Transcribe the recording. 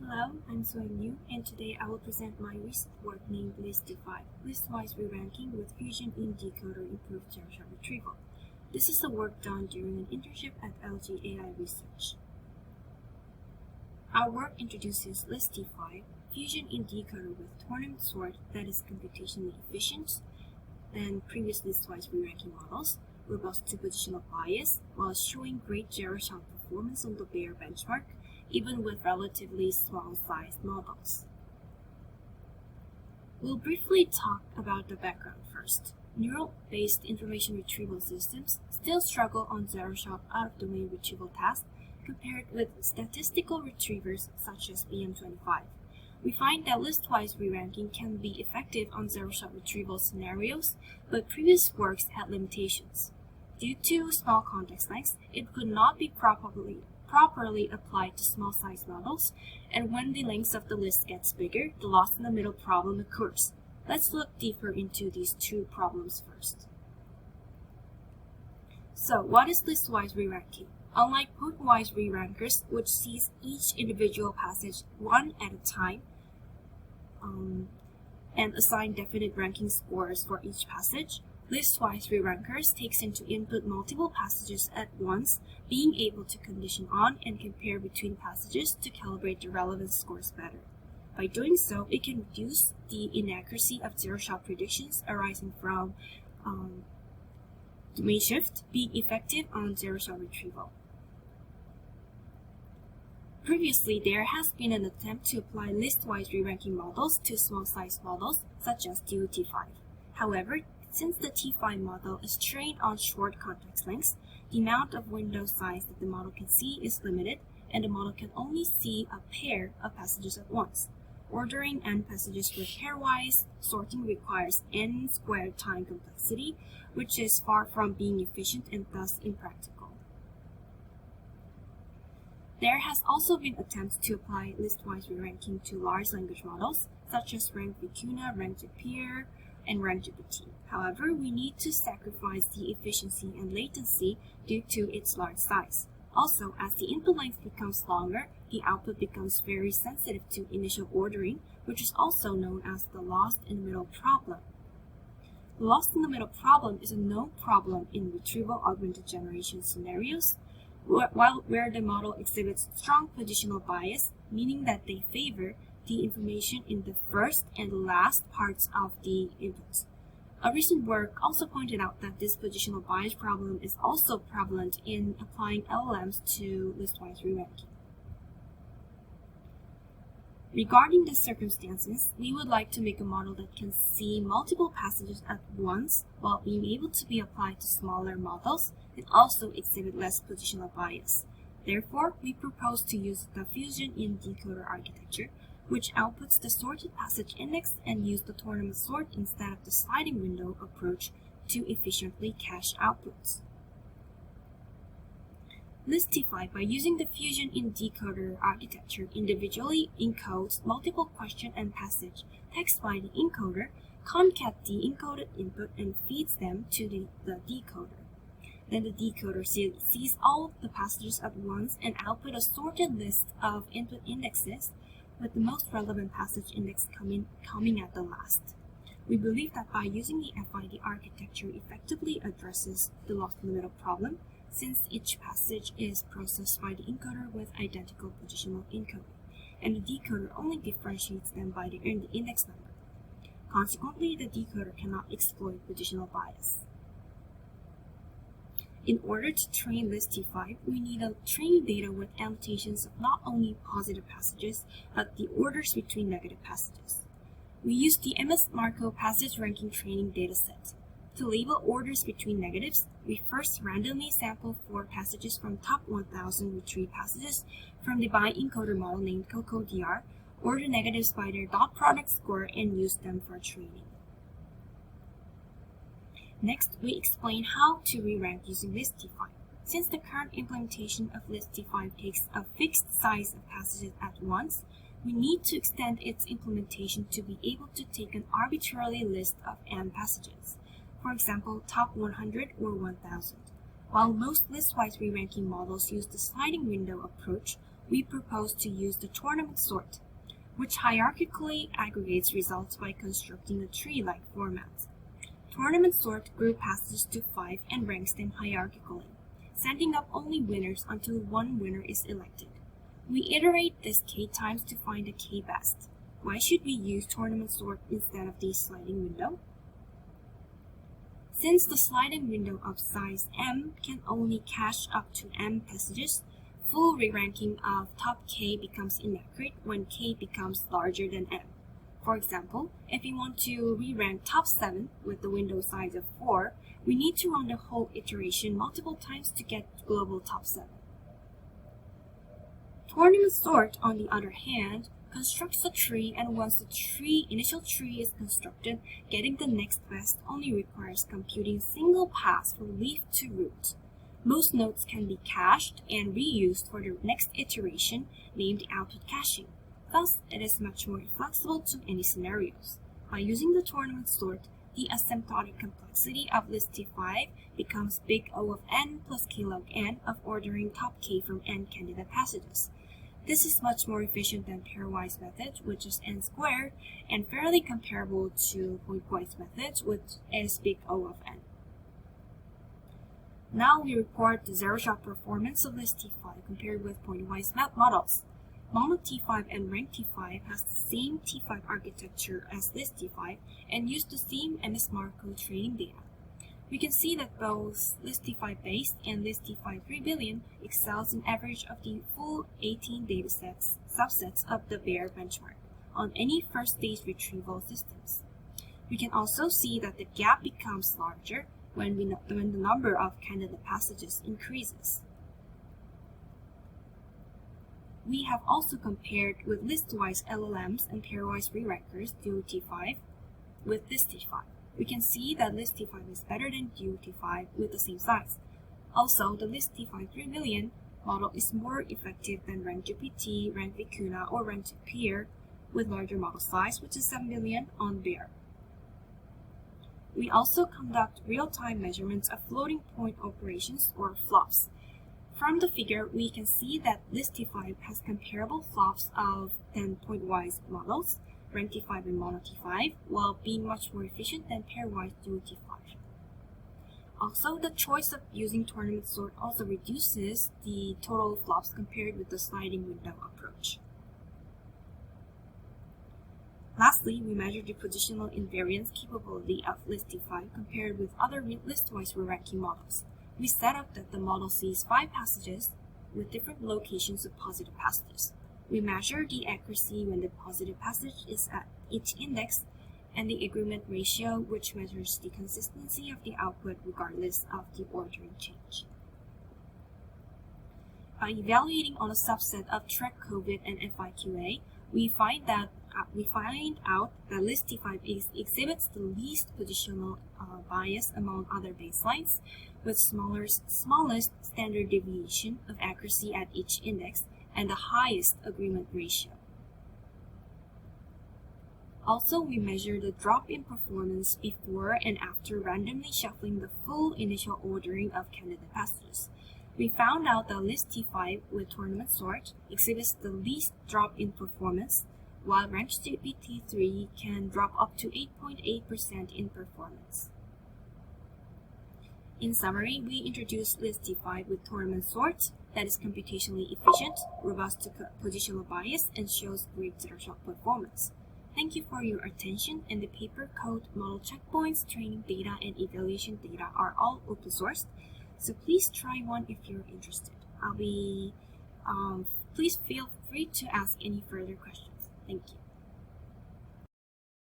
Hello, I'm Soy and today I will present my recent work named ListT5, Listwise Reranking with Fusion-in-Decoder Improved Zero-Shot Retrieval. This is the work done during an internship at LG AI Research. Our work introduces ListT5, Fusion-in-Decoder with tournament sort that is computationally efficient than previous Listwise reranking models, robust to positional bias, while showing great zero-shot performance on the Bayer benchmark, even with relatively small-sized models. We'll briefly talk about the background first. Neural-based information retrieval systems still struggle on zero-shot out-of-domain retrieval tasks compared with statistical retrievers such as BM25. We find that listwise reranking can be effective on zero-shot retrieval scenarios, but previous works had limitations. Due to small context lengths, it could not be properly applied to small-sized models, and when the length of the list gets bigger, the loss-in-the-middle problem occurs. Let's look deeper into these two problems first. So, what is listwise reranking? Unlike point-wise rerankers, which sees each individual passage one at a time and assign definite ranking scores for each passage, listwise rerankers takes into input multiple passages at once, being able to condition on and compare between passages to calibrate the relevance scores better. By doing so, it can reduce the inaccuracy of zero-shot predictions arising from domain shift, being effective on zero-shot retrieval. Previously, there has been an attempt to apply listwise reranking models to small-sized models, such as DOT5. However, since the T5 model is trained on short context lengths, the amount of window size that the model can see is limited, and the model can only see a pair of passages at once. Ordering n passages with pairwise sorting requires n squared time complexity, which is far from being efficient and thus impractical. There has also been attempts to apply listwise reranking to large language models, such as RankVicuna, RankGPT, and RankGPT. However, we need to sacrifice the efficiency and latency due to its large size. Also, as the input length becomes longer, the output becomes very sensitive to initial ordering, which is also known as the lost-in-the-middle problem. The lost-in-the-middle problem is a known problem in retrieval augmented generation scenarios, where the model exhibits strong positional bias, meaning that they favor the information in the first and last parts of the inputs. A recent work also pointed out that this positional bias problem is also prevalent in applying LLMs to listwise reranking. Regarding the circumstances, we would like to make a model that can see multiple passages at once while being able to be applied to smaller models and also exhibit less positional bias. Therefore, we propose to use the Fusion-in-Decoder architecture, which outputs the sorted passage index and use the tournament sort instead of the sliding window approach to efficiently cache outputs. ListT5, by using the Fusion-in-Decoder architecture, individually encodes multiple question and passage text by the encoder, concat the encoded input, and feeds them to the decoder. Then the decoder sees all the passages at once and output a sorted list of input indexes, with the most relevant passage index coming at the last. We believe that by using the FID architecture effectively addresses the lost-in-the-middle problem, since each passage is processed by the encoder with identical positional encoding, and the decoder only differentiates them by the index number. Consequently, the decoder cannot exploit positional bias. In order to train ListT5, we need a training data with annotations of not only positive passages, but the orders between negative passages. We use the MS Marco passage ranking training dataset. To label orders between negatives, we first randomly sample 4 passages from top 1,000 retrieved passages from the bi-encoder model named CocoDR, order negatives by their dot product score, and use them for training. Next, we explain how to re-rank using ListT5. Since the current implementation of ListT5 takes a fixed size of passages at once, we need to extend its implementation to be able to take an arbitrary list of n passages. For example, top 100 or 1000. While most listwise re-ranking models use the sliding window approach, we propose to use the tournament sort, which hierarchically aggregates results by constructing a tree-like format. Tournament sort group passages to 5 and ranks them hierarchically, sending up only winners until one winner is elected. We iterate this k times to find the k best. Why should we use tournament sort instead of the sliding window? Since the sliding window of size m can only cache up to m passages, full re-ranking of top k becomes inaccurate when k becomes larger than m. For example, if we want to re-rank top 7 with the window size of 4, we need to run the whole iteration multiple times to get global top 7. Tournament sort, on the other hand, constructs a tree, and once the initial tree is constructed, getting the next best only requires computing single pass from leaf to root. Most nodes can be cached and reused for the next iteration, named output caching. Thus, it is much more flexible to any scenarios. By using the tournament sort, the asymptotic complexity of ListT5 becomes big O of n plus k log n of ordering top k from n candidate passages. This is much more efficient than pairwise methods, which is n squared, and fairly comparable to pointwise methods, which is big O of n. Now we report the zero-shot performance of ListT5 compared with pointwise models. Mono T5 and Rank T5 has the same T5 architecture as ListT5 and use the same MS-Marco training data. We can see that both ListT5 base and ListT5 3 billion excels in average of the full 18 datasets subsets of the bare benchmark on any first-stage retrieval systems. We can also see that the gap becomes larger when the number of candidate passages increases. We have also compared with Listwise LLMs and pairwise re-rankers DuoT5 with ListT5. We can see that ListT5 is better than DuoT5 with the same size. Also, the ListT5 3 billion model is more effective than RankGPT, RankVicuna, or RankGPeer with larger model size, which is 7 billion on bare. We also conduct real-time measurements of floating point operations, or flops. From the figure, we can see that ListT5 has comparable flops than pointwise models, Rank-T5 and Mono T5, while being much more efficient than pairwise DuoT5. Also, the choice of using tournament sort also reduces the total flops compared with the sliding window approach. Lastly, we measure the positional invariance capability of ListT5 compared with other listwise re-ranking models. We set up that the model sees 5 passages with different locations of positive passages. We measure the accuracy when the positive passage is at each index, and the agreement ratio, which measures the consistency of the output regardless of the ordering change. By evaluating on a subset of track COVID and FIQA, we find out that ListT5 exhibits the least positional bias among other baselines, with smallest standard deviation of accuracy at each index and the highest agreement ratio. Also, we measure the drop in performance before and after randomly shuffling the full initial ordering of candidate passages. We found out that ListT5 with tournament sort exhibits the least drop in performance, while RankGPT3 can drop up to 8.8% in performance. In summary, we introduced ListT5 with tournament sort that is computationally efficient, robust to positional bias, and shows great zero-shot performance. Thank you for your attention, and the paper, code, model checkpoints, training data, and evaluation data are all open sourced, so please try one if you're interested. Please feel free to ask any further questions. Thank you.